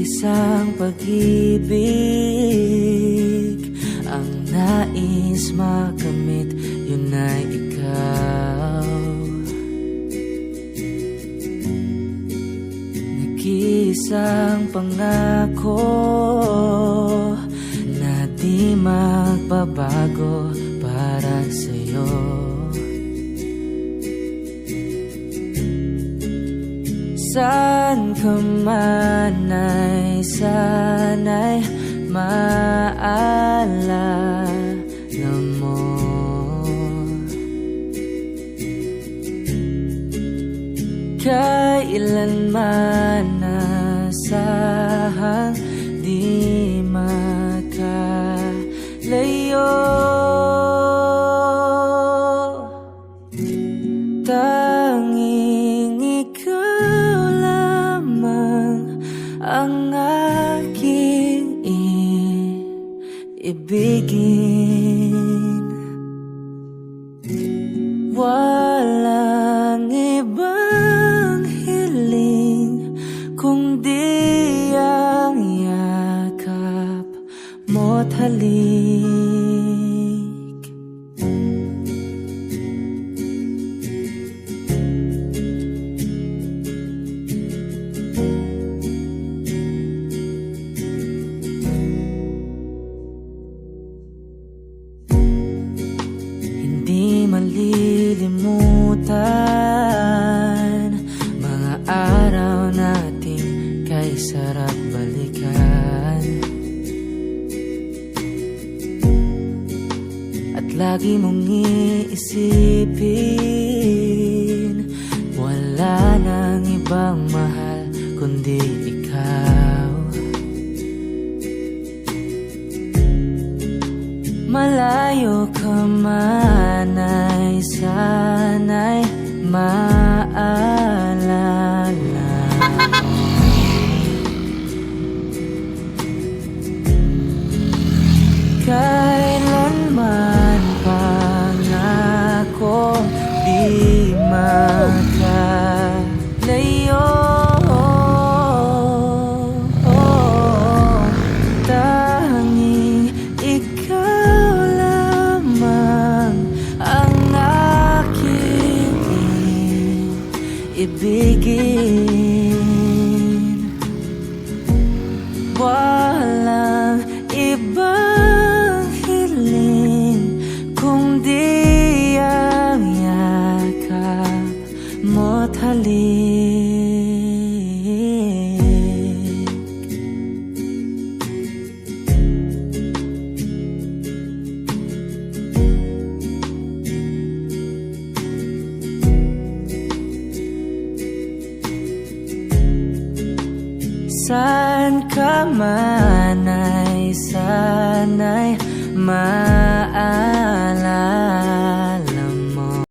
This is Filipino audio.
Nag-iisang pag-ibig ang nais makamit, yun ay ikaw. Nag-iisang pangako na di magbabago para sa'yo. Saan ka man ay sana'y maalala mo. Kailanman nasahang di makalayo. Tanging ikaw lamang ang aking ibigin. Walang ibang hiling kundi ang yakap mo't halik. Hindi malilimutan mga araw nating kay sarap balikan. At lagi mong iisipin, wala nang ibang mahal kundi ikaw. Malayo ka man ay sana'y maalala. Kailanman pangako di makalayo. Tanging ikaw lamang ang aking ibigin. Walang ibang hiling kundi ang yakap mo't halik. Saan ka man ay sana'y maalala.